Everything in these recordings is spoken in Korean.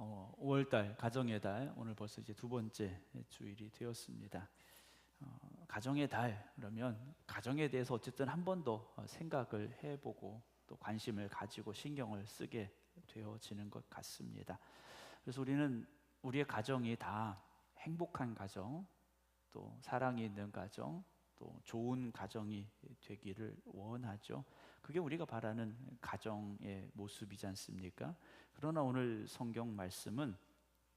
5월달 가정의 달, 오늘 벌써 이제 두 번째 주일이 되었습니다. 가정의 달 그러면 가정에 대해서 어쨌든 한 번 더 생각을 해보고 또 관심을 가지고 신경을 쓰게 되어지는 것 같습니다. 그래서 우리는 우리의 가정이 다 행복한 가정, 또 사랑이 있는 가정, 또 좋은 가정이 되기를 원하죠. 그게 우리가 바라는 가정의 모습이지 않습니까? 그러나 오늘 성경 말씀은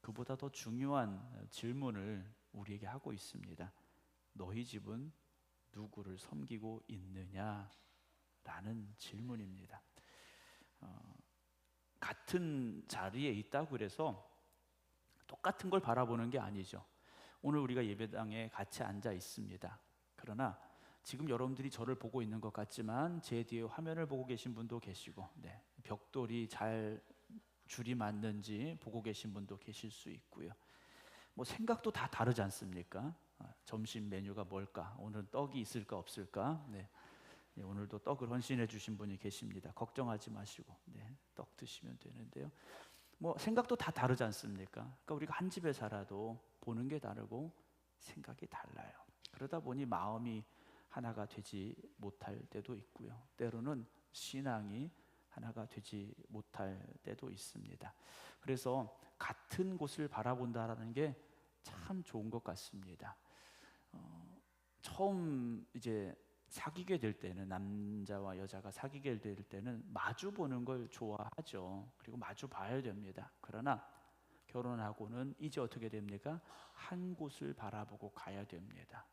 그보다 더 중요한 질문을 우리에게 하고 있습니다. 너희 집은 누구를 섬기고 있느냐? 라는 질문입니다. 같은 자리에 있다고 그래서 똑같은 걸 바라보는 게 아니죠. 오늘 우리가 예배당에 같이 앉아 있습니다. 그러나 지금 여러분들이 저를 보고 있는 것 같지만 제 뒤에 화면을 보고 계신 분도 계시고, 벽돌이 잘 줄이 맞는지 보고 계신 분도 계실 수 있고요. 뭐 생각도 다 다르지 않습니까? 점심 메뉴가 뭘까? 오늘은 떡이 있을까 없을까? 오늘도 떡을 헌신해 주신 분이 계십니다. 걱정하지 마시고 떡 드시면 되는데요. 뭐 생각도 다 다르지 않습니까? 그러니까 우리가 한 집에 살아도 보는 게 다르고 생각이 달라요. 그러다 보니 마음이 하나가 되지 못할 때도 있고요. 때로는 신앙이 하나가 되지 못할 때도 있습니다. 그래서 같은 곳을 바라본다라는 게 참 좋은 것 같습니다. 처음 이제 사귀게 될 때는, 남자와 여자가 사귀게 될 때는 마주 보는 걸 좋아하죠. 그리고 마주 봐야 됩니다. 그러나 결혼하고는 이제 어떻게 됩니까? 한 곳을 바라보고 가야 됩니다.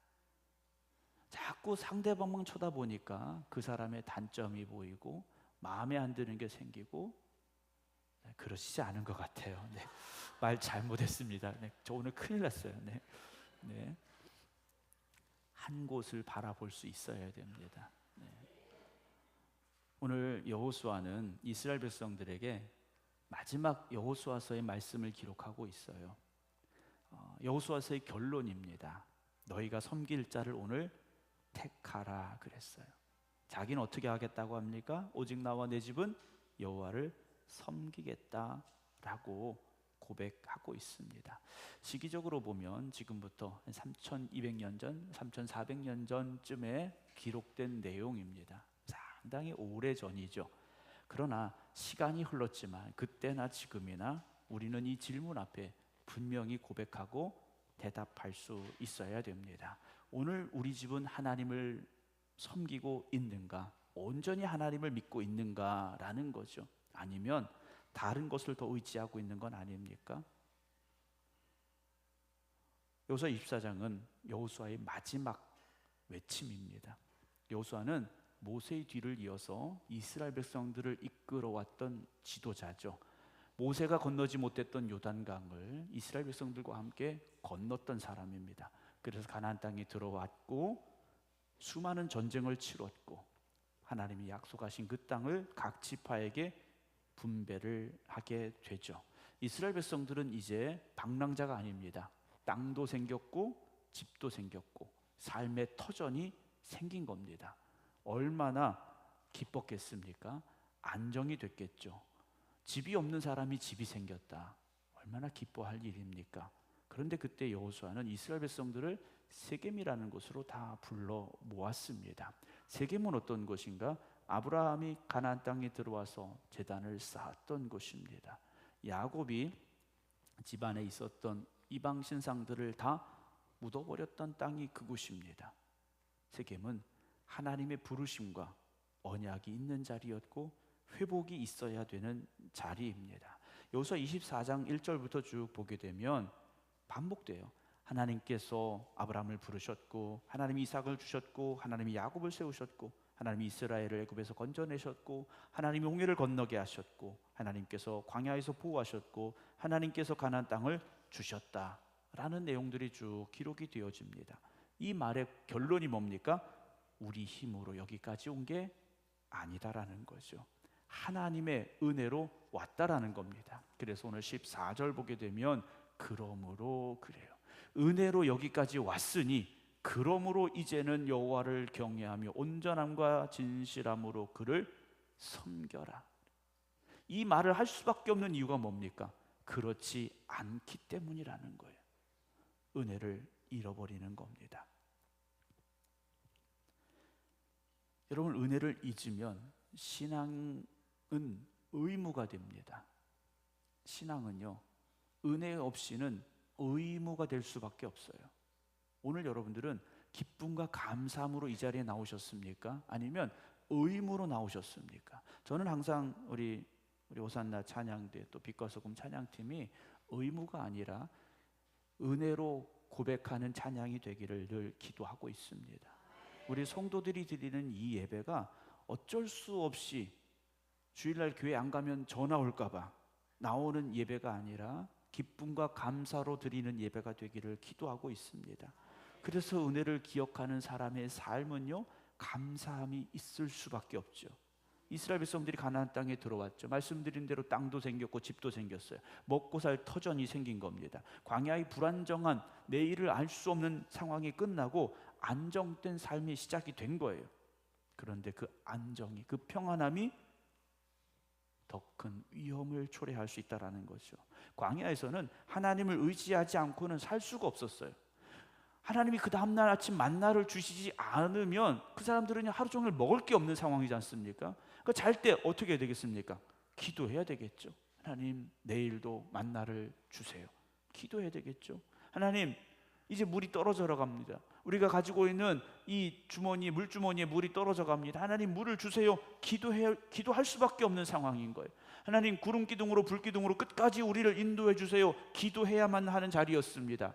자꾸 상대방만 쳐다보니까 그 사람의 단점이 보이고 마음에 안 드는 게 생기고, 그러시지 않은 것 같아요. 말 잘못했습니다. 저 오늘 큰일 났어요. 한 곳을 바라볼 수 있어야 됩니다. 오늘 여호수아는 이스라엘 백성들에게 마지막 여호수아서의 말씀을 기록하고 있어요. 여호수아서의 결론입니다. 너희가 섬길 자를 오늘 택하라 그랬어요. 자기는 어떻게 하겠다고 합니까? 오직 나와 내 집은 여호와를 섬기겠다라고 고백하고 있습니다. 시기적으로 보면 지금부터 3200년 전, 3400년 전쯤에 기록된 내용입니다. 상당히 오래 전이죠. 그러나 시간이 흘렀지만 그때나 지금이나 우리는 이 질문 앞에 분명히 고백하고 대답할 수 있어야 됩니다. 오늘 우리 집은 하나님을 섬기고 있는가? 온전히 하나님을 믿고 있는가라는 거죠. 아니면 다른 것을 더 의지하고 있는 건 아닙니까? 여호수아 24장은 여호수아의 마지막 외침입니다. 여호수아는 모세의 뒤를 이어서 이스라엘 백성들을 이끌어왔던 지도자죠. 모세가 건너지 못했던 요단강을 이스라엘 백성들과 함께 건넜던 사람입니다. 그래서 가나안 땅에 들어왔고 수많은 전쟁을 치렀고 하나님이 약속하신 그 땅을 각 지파에게 분배를 하게 되죠. 이스라엘 백성들은 이제 방랑자가 아닙니다. 땅도 생겼고 집도 생겼고 삶의 터전이 생긴 겁니다. 얼마나 기뻤겠습니까? 안정이 됐겠죠. 집이 없는 사람이 집이 생겼다. 얼마나 기뻐할 일입니까? 그런데 그때 여호수아는 이스라엘 백성들을 세겜이라는 곳으로 다 불러 모았습니다. 세겜은 어떤 곳인가? 아브라함이 가나안 땅에 들어와서 제단을 쌓았던 곳입니다. 야곱이 집안에 있었던 이방 신상들을 다 묻어버렸던 땅이 그곳입니다. 세겜은 하나님의 부르심과 언약이 있는 자리였고 회복이 있어야 되는 자리입니다. 여호수아 24장 1절부터 쭉 보게 되면 반복돼요. 하나님께서 아브라함을 부르셨고 하나님이 이삭을 주셨고 하나님이 야곱을 세우셨고 하나님이 이스라엘을 애굽에서 건져내셨고 하나님이 홍해를 건너게 하셨고 하나님께서 광야에서 보호하셨고 하나님께서 가나안 땅을 주셨다라는 내용들이 쭉 기록이 되어집니다. 이 말의 결론이 뭡니까? 우리 힘으로 여기까지 온 게 아니다라는 거죠. 하나님의 은혜로 왔다라는 겁니다. 그래서 오늘 14절 보게 되면 그러므로 그래요. 은혜로 여기까지 왔으니 그러므로 이제는 여호와를 경외하며 온전함과 진실함으로 그를 섬겨라. 이 말을 할 수밖에 없는 이유가 뭡니까? 그렇지 않기 때문이라는 거예요. 은혜를 잃어버리는 겁니다. 여러분, 은혜를 잊으면 신앙은 의무가 됩니다. 신앙은요, 은혜 없이는 의무가 될 수밖에 없어요. 오늘 여러분들은 기쁨과 감사함으로 이 자리에 나오셨습니까? 아니면 의무로 나오셨습니까? 저는 항상 우리 오산나 찬양대 또 빛과 소금 찬양팀이 의무가 아니라 은혜로 고백하는 찬양이 되기를 늘 기도하고 있습니다. 우리 성도들이 드리는 이 예배가 어쩔 수 없이 주일날 교회 안 가면 전화 올까 봐 나오는 예배가 아니라 기쁨과 감사로 드리는 예배가 되기를 기도하고 있습니다. 그래서 은혜를 기억하는 사람의 삶은요, 감사함이 있을 수밖에 없죠. 이스라엘 백성들이 가나안 땅에 들어왔죠. 말씀드린 대로 땅도 생겼고 집도 생겼어요. 먹고 살 터전이 생긴 겁니다. 광야의 불안정한 내일을 알 수 없는 상황이 끝나고 안정된 삶이 시작이 된 거예요. 그런데 그 안정이, 그 평안함이 더 큰 위험을 초래할 수 있다는 거죠. 광야에서는 하나님을 의지하지 않고는 살 수가 없었어요. 하나님이 그 다음날 아침 만나를 주시지 않으면 그 사람들은 하루 종일 먹을 게 없는 상황이지 않습니까? 그러니까 잘 때 어떻게 해야 되겠습니까? 기도해야 되겠죠. 하나님, 내일도 만나를 주세요. 기도해야 되겠죠. 하나님, 이제 물이 떨어져 갑니다. 우리가 가지고 있는 이 주머니, 물주머니에 물이 떨어져 갑니다. 하나님, 물을 주세요. 기도할 수밖에 없는 상황인 거예요. 하나님, 구름 기둥으로 불 기둥으로 끝까지 우리를 인도해 주세요. 기도해야만 하는 자리였습니다.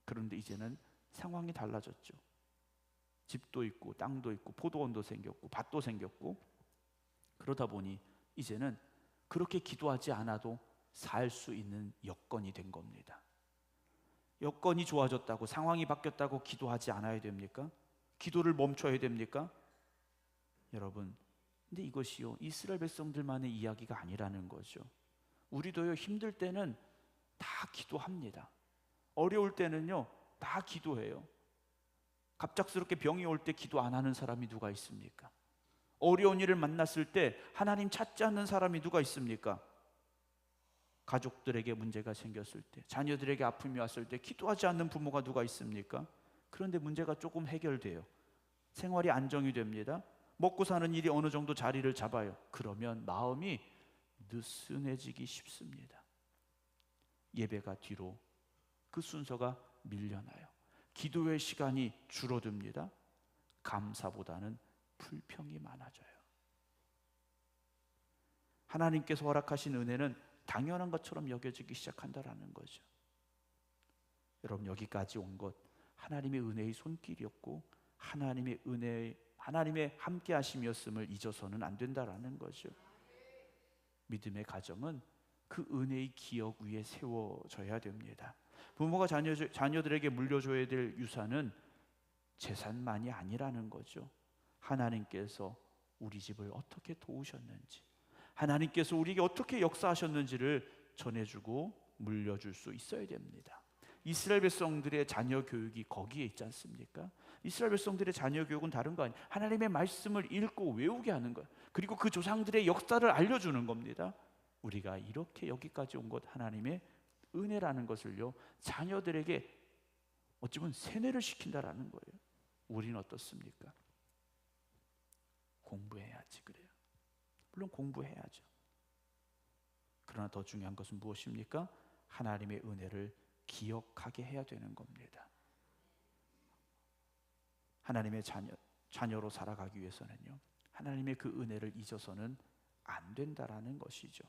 그런데 이제는 상황이 달라졌죠. 집도 있고 땅도 있고 포도원도 생겼고 밭도 생겼고, 그러다 보니 이제는 그렇게 기도하지 않아도 살 수 있는 여건이 된 겁니다. 여건이 좋아졌다고, 상황이 바뀌었다고 기도하지 않아야 됩니까? 기도를 멈춰야 됩니까? 여러분, 근데 이것이요, 이스라엘 백성들만의 이야기가 아니라는 거죠. 우리도요, 힘들 때는 다 기도합니다. 어려울 때는요, 다 기도해요. 갑작스럽게 병이 올 때 기도 안 하는 사람이 누가 있습니까? 어려운 일을 만났을 때 하나님 찾지 않는 사람이 누가 있습니까? 가족들에게 문제가 생겼을 때, 자녀들에게 아픔이 왔을 때 기도하지 않는 부모가 누가 있습니까? 그런데 문제가 조금 해결돼요. 생활이 안정이 됩니다. 먹고 사는 일이 어느 정도 자리를 잡아요. 그러면 마음이 느슨해지기 쉽습니다. 예배가 뒤로, 그 순서가 밀려나요. 기도의 시간이 줄어듭니다. 감사보다는 불평이 많아져요. 하나님께서 허락하신 은혜는 당연한 것처럼 여겨지기 시작한다라는 거죠. 여러분, 여기까지 온 것 하나님의 은혜의 손길이었고 하나님의 함께 하심이었음을 잊어서는 안 된다라는 거죠. 믿음의 가정은 그 은혜의 기억 위에 세워져야 됩니다. 부모가 자녀들에게 물려줘야 될 유산은 재산만이 아니라는 거죠. 하나님께서 우리 집을 어떻게 도우셨는지, 하나님께서 우리에게 어떻게 역사하셨는지를 전해주고 물려줄 수 있어야 됩니다. 이스라엘 백성들의 자녀 교육이 거기에 있지 않습니까? 이스라엘 백성들의 자녀 교육은 다른 거 아니에요. 하나님의 말씀을 읽고 외우게 하는 거예요. 그리고 그 조상들의 역사를 알려주는 겁니다. 우리가 이렇게 여기까지 온 것 하나님의 은혜라는 것을요, 자녀들에게 어찌 보면 세뇌를 시킨다라는 거예요. 우리는 어떻습니까? 공부해야지 그래요. 물론 공부해야죠. 그러나 더 중요한 것은 무엇입니까? 하나님의 은혜를 기억하게 해야 되는 겁니다. 하나님의 자녀로 살아가기 위해서는요, 하나님의 그 은혜를 잊어서는 안 된다라는 것이죠.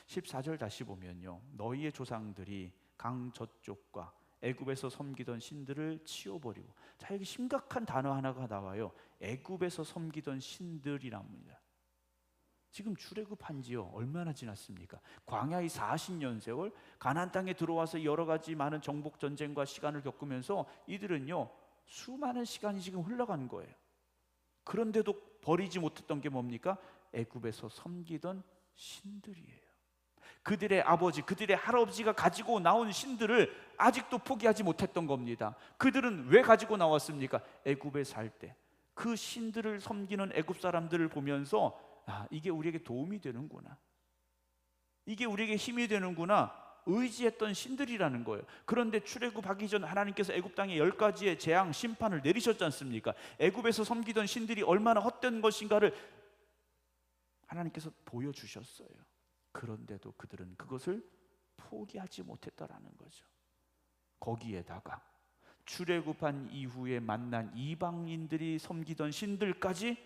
14절 다시 보면요, 너희의 조상들이 강 저쪽과 애굽에서 섬기던 신들을 치워버리고, 자, 여기 심각한 단어 하나가 나와요. 애굽에서 섬기던 신들이랍니다. 지금 출애굽한 지요 얼마나 지났습니까? 광야의 40년 세월, 가나안 땅에 들어와서 여러 가지 많은 정복 전쟁과 시간을 겪으면서 이들은요, 수많은 시간이 지금 흘러간 거예요. 그런데도 버리지 못했던 게 뭡니까? 애굽에서 섬기던 신들이에요. 그들의 아버지, 그들의 할아버지가 가지고 나온 신들을 아직도 포기하지 못했던 겁니다. 그들은 왜 가지고 나왔습니까? 애굽에 살 때 그 신들을 섬기는 애굽 사람들을 보면서, 아, 이게 우리에게 도움이 되는구나. 이게 우리에게 힘이 되는구나 의지했던 신들이라는 거예요. 그런데 출애굽하기 전 하나님께서 애굽 땅에 10가지의 재앙 심판을 내리셨지 않습니까? 애굽에서 섬기던 신들이 얼마나 헛된 것인가를 하나님께서 보여주셨어요. 그런데도 그들은 그것을 포기하지 못했다라는 거죠. 거기에다가 출애굽한 이후에 만난 이방인들이 섬기던 신들까지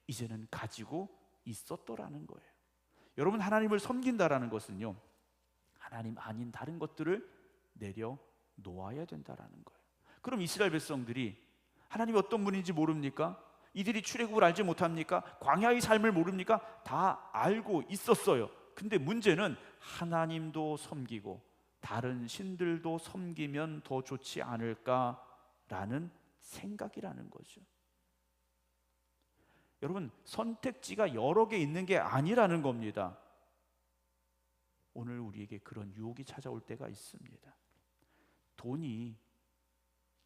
이제는 가지고 있었더라는 거예요. 여러분, 하나님을 섬긴다라는 것은요, 하나님 아닌 다른 것들을 내려놓아야 된다라는 거예요. 그럼 이스라엘 백성들이 하나님이 어떤 분인지 모릅니까? 이들이 출애굽을 알지 못합니까? 광야의 삶을 모릅니까? 다 알고 있었어요. 근데 문제는 하나님도 섬기고 다른 신들도 섬기면 더 좋지 않을까라는 생각이라는 거죠. 여러분, 선택지가 여러 개 있는 게 아니라는 겁니다. 오늘 우리에게 그런 유혹이 찾아올 때가 있습니다. 돈이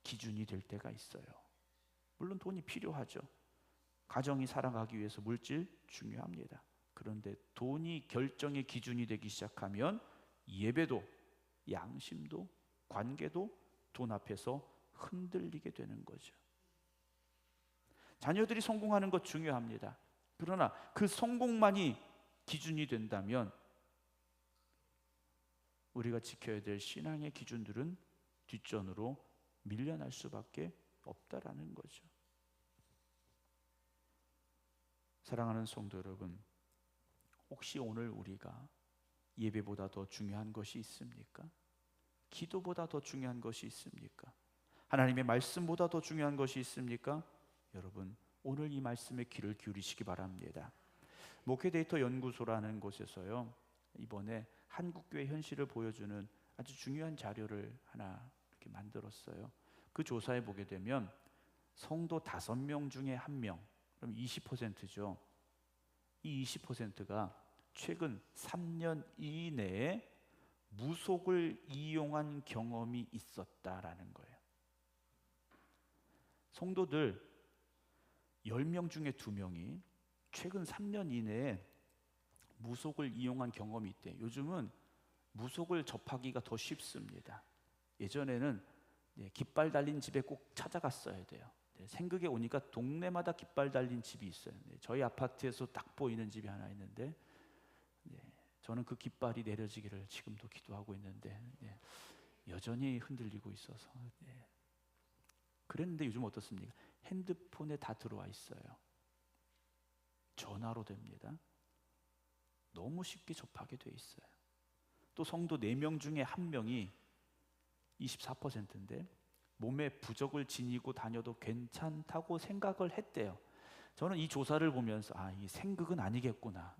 기준이 될 때가 있어요. 물론 돈이 필요하죠. 가정이 살아가기 위해서 물질 중요합니다. 그런데 돈이 결정의 기준이 되기 시작하면 예배도, 양심도, 관계도 돈 앞에서 흔들리게 되는 거죠. 자녀들이 성공하는 것 중요합니다. 그러나 그 성공만이 기준이 된다면 우리가 지켜야 될 신앙의 기준들은 뒷전으로 밀려날 수밖에 없다라는 거죠. 사랑하는 성도 여러분, 혹시 오늘 우리가 예배보다 더 중요한 것이 있습니까? 기도보다 더 중요한 것이 있습니까? 하나님의 말씀보다 더 중요한 것이 있습니까? 여러분, 오늘 이 말씀에 귀를 기울이시기 바랍니다. 목회데이터 연구소라는 곳에서요, 이번에 한국교회 현실을 보여주는 아주 중요한 자료를 하나 이렇게 만들었어요. 그 조사에 보게 되면 성도 5명 중에 1명, 그럼 20%죠. 이 20%가 최근 3년 이내에 무속을 이용한 경험이 있었다라는 거예요. 성도들 10명 중에 2명이 최근 3년 이내에 무속을 이용한 경험이 있대. 요즘은 무속을 접하기가 더 쉽습니다. 예전에는 깃발 달린 집에 꼭 찾아갔어야 돼요. 생극에 오니까 동네마다 깃발 달린 집이 있어요. 저희 아파트에서 딱 보이는 집이 하나 있는데, 저는 그 깃발이 내려지기를 지금도 기도하고 있는데 여전히 흔들리고 있어서. 그랬는데 요즘 어떻습니까? 핸드폰에 다 들어와 있어요. 전화로 됩니다. 너무 쉽게 접하게 돼 있어요. 또 성도 4명 중에 1명이 24%인데 몸에 부적을 지니고 다녀도 괜찮다고 생각을 했대요. 저는 이 조사를 보면서 이 생극은 아니겠구나.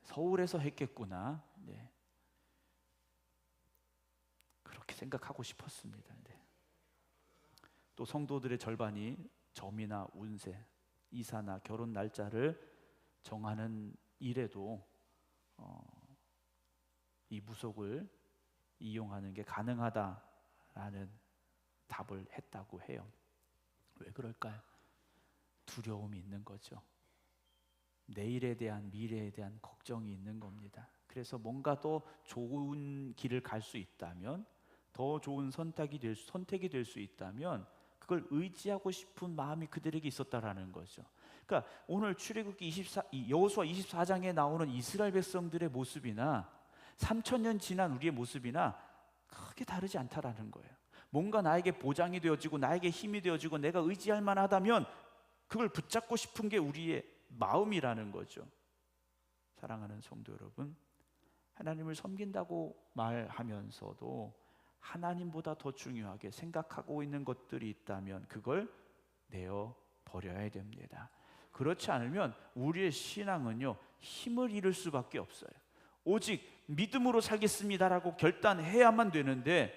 서울에서 했겠구나. 그렇게 생각하고 싶었습니다. 또 성도들의 절반이 점이나 운세, 이사나 결혼 날짜를 정하는 일에도 이 무속을 이용하는 게 가능하다라는 답을 했다고 해요. 왜 그럴까요? 두려움이 있는 거죠. 내일에 대한, 미래에 대한 걱정이 있는 겁니다. 그래서 뭔가 더 좋은 길을 갈 수 있다면, 더 좋은 선택이 될 수 있다면 그걸 의지하고 싶은 마음이 그들에게 있었다라는 거죠. 그러니까 오늘 출애굽기 여호수아 24장에 나오는 이스라엘 백성들의 모습이나 3000년 지난 우리의 모습이나 크게 다르지 않다라는 거예요. 뭔가 나에게 보장이 되어지고 나에게 힘이 되어지고 내가 의지할 만하다면 그걸 붙잡고 싶은 게 우리의 마음이라는 거죠. 사랑하는 성도 여러분, 하나님을 섬긴다고 말하면서도 하나님보다 더 중요하게 생각하고 있는 것들이 있다면 그걸 내어버려야 됩니다. 그렇지 않으면 우리의 신앙은요, 힘을 잃을 수밖에 없어요. 오직 믿음으로 살겠습니다라고 결단해야만 되는데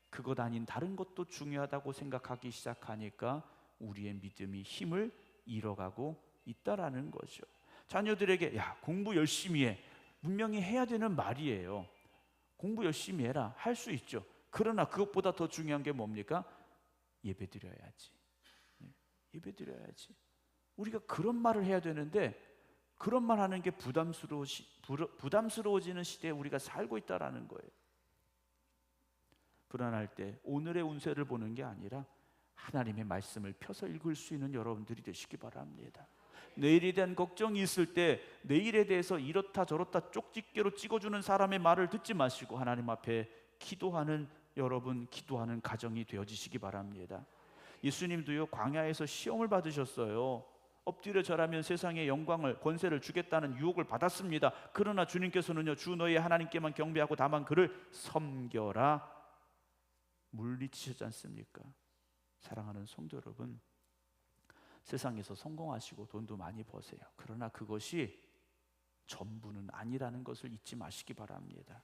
그것 아닌 다른 것도 중요하다고 생각하기 시작하니까 우리의 믿음이 힘을 잃어가고 있다라는 거죠. 자녀들에게 공부 열심히 해, 분명히 해야 되는 말이에요. 공부 열심히 해라, 할 수 있죠. 그러나 그것보다 더 중요한 게 뭡니까? 예배드려야지. 예배드려야지. 우리가 그런 말을 해야 되는데 그런 말 하는 게 부담스러워지는 시대에 우리가 살고 있다라는 거예요. 불안할 때 오늘의 운세를 보는 게 아니라 하나님의 말씀을 펴서 읽을 수 있는 여러분들이 되시기 바랍니다. 내일에 대한 걱정이 있을 때 내일에 대해서 이렇다 저렇다 쪽집게로 찍어주는 사람의 말을 듣지 마시고 하나님 앞에 기도하는 여러분, 기도하는 가정이 되어지시기 바랍니다. 예수님도요, 광야에서 시험을 받으셨어요. 엎드려 절하면 세상의 영광을, 권세를 주겠다는 유혹을 받았습니다. 그러나 주님께서는요, 주 너희 하나님께만 경배하고 다만 그를 섬겨라 물리치셨지 않습니까? 사랑하는 성도 여러분, 세상에서 성공하시고 돈도 많이 버세요. 그러나 그것이 전부는 아니라는 것을 잊지 마시기 바랍니다.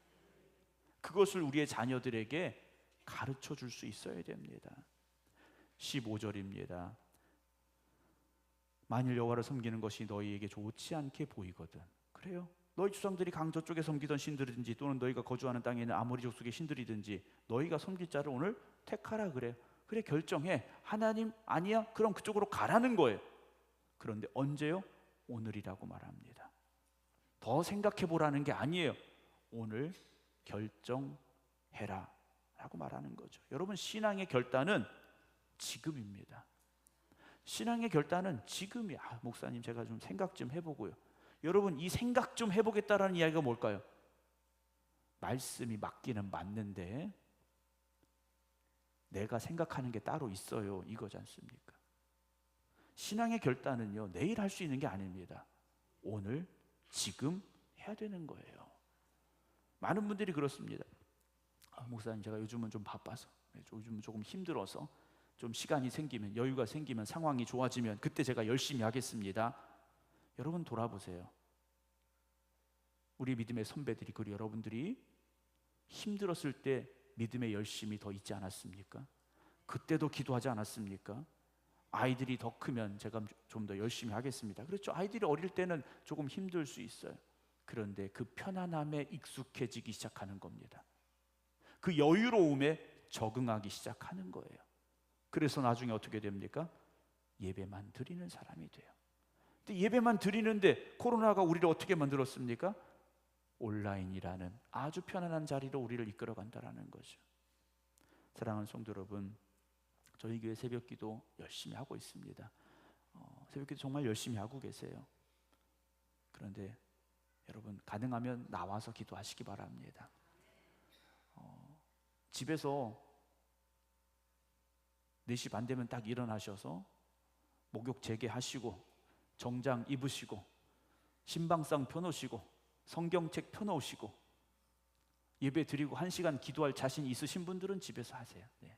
그것을 우리의 자녀들에게 가르쳐 줄 수 있어야 됩니다. 15절입니다. 만일 여호와를 섬기는 것이 너희에게 좋지 않게 보이거든. 그래요? 너희 주상들이 강저 쪽에 섬기던 신들이든지 또는 너희가 거주하는 땅에 있는 아모리 족속의 신들이든지 너희가 섬길 자를 오늘 택하라 그래요. 그래, 결정해. 하나님 아니야? 그럼 그쪽으로 가라는 거예요. 그런데 언제요? 오늘이라고 말합니다. 더 생각해 보라는 게 아니에요. 오늘 결정해라 라고 말하는 거죠. 여러분, 신앙의 결단은 지금입니다. 신앙의 결단은 지금이야. 목사님, 제가 좀 생각 좀 해보고요. 여러분, 이 생각 좀 해보겠다라는 이야기가 뭘까요? 말씀이 맞기는 맞는데 내가 생각하는 게 따로 있어요, 이거지 않습니까? 신앙의 결단은요, 내일 할 수 있는 게 아닙니다. 오늘, 지금 해야 되는 거예요. 많은 분들이 그렇습니다. 목사님, 제가 요즘은 좀 바빠서, 요즘은 조금 힘들어서, 좀 시간이 생기면, 여유가 생기면, 상황이 좋아지면 그때 제가 열심히 하겠습니다. 여러분, 돌아보세요. 우리 믿음의 선배들이, 그리고 여러분들이 힘들었을 때 믿음의 열심이 더 있지 않았습니까? 그때도 기도하지 않았습니까? 아이들이 더 크면 제가 좀 더 열심히 하겠습니다. 그렇죠? 아이들이 어릴 때는 조금 힘들 수 있어요. 그런데 그 편안함에 익숙해지기 시작하는 겁니다. 그 여유로움에 적응하기 시작하는 거예요. 그래서 나중에 어떻게 됩니까? 예배만 드리는 사람이 돼요. 근데 예배만 드리는데 코로나가 우리를 어떻게 만들었습니까? 온라인이라는 아주 편안한 자리로 우리를 이끌어 간다라는 거죠. 사랑하는 성도 여러분, 저희 교회 새벽기도 열심히 하고 있습니다. 새벽기도 정말 열심히 하고 계세요. 그런데 여러분, 가능하면 나와서 기도하시기 바랍니다. 집에서 4시 반 되면 딱 일어나셔서 목욕 재개하시고 정장 입으시고 신방상 펴놓으시고 성경책 펴놓으시고 예배 드리고 1시간 기도할 자신 있으신 분들은 집에서 하세요. 네.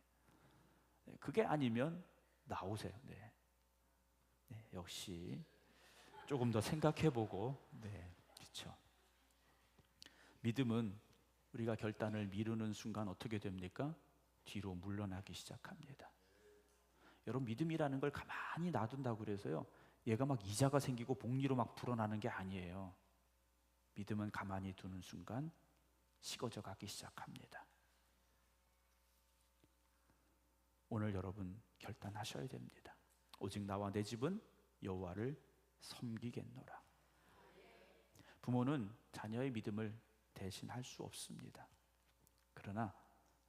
그게 아니면 나오세요. 네. 네, 역시 조금 더 생각해보고, 네, 그렇죠. 믿음은 우리가 결단을 미루는 순간 어떻게 됩니까? 뒤로 물러나기 시작합니다. 여러분, 믿음이라는 걸 가만히 놔둔다고 그래서요, 얘가 막 이자가 생기고 복리로 막 불어나는 게 아니에요. 믿음은 가만히 두는 순간 식어져 가기 시작합니다. 오늘 여러분 결단하셔야 됩니다. 오직 나와 내 집은 여호와를 섬기겠노라. 부모는 자녀의 믿음을 대신할 수 없습니다. 그러나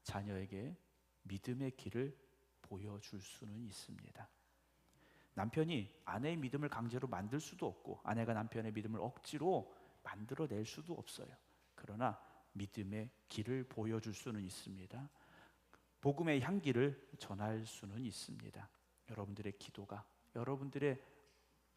자녀에게 믿음의 길을 보여줄 수는 있습니다. 남편이 아내의 믿음을 강제로 만들 수도 없고 아내가 남편의 믿음을 억지로 만들어낼 수도 없어요. 그러나 믿음의 길을 보여줄 수는 있습니다. 복음의 향기를 전할 수는 있습니다. 여러분들의 기도가, 여러분들의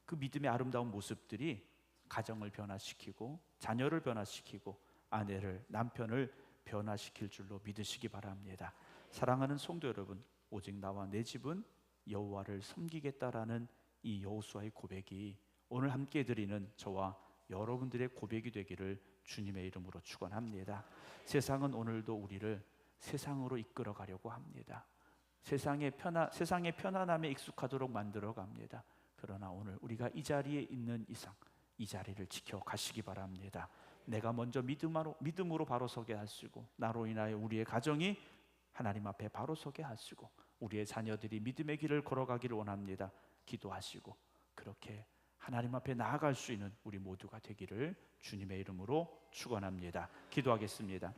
그 믿음의 아름다운 모습들이 가정을 변화시키고 자녀를 변화시키고 아내를, 남편을 변화시킬 줄로 믿으시기 바랍니다. 사랑하는 성도 여러분, 오직 나와 내 집은 여호와를 섬기겠다라는 이 여호수아의 고백이 오늘 함께 드리는 저와 여러분들의 고백이 되기를 주님의 이름으로 축원합니다. 세상은 오늘도 우리를 세상으로 이끌어 가려고 합니다. 세상의 편안함에 익숙하도록 만들어 갑니다. 그러나 오늘 우리가 이 자리에 있는 이상 이 자리를 지켜가시기 바랍니다. 내가 먼저 믿음으로 바로 서게 하시고 나로 인하여 우리의 가정이 하나님 앞에 바로 서게 하시고 우리의 자녀들이 믿음의 길을 걸어가기를 원합니다. 기도하시고 그렇게 하나님 앞에 나아갈 수 있는 우리 모두가 되기를 주님의 이름으로 축원합니다. 기도하겠습니다.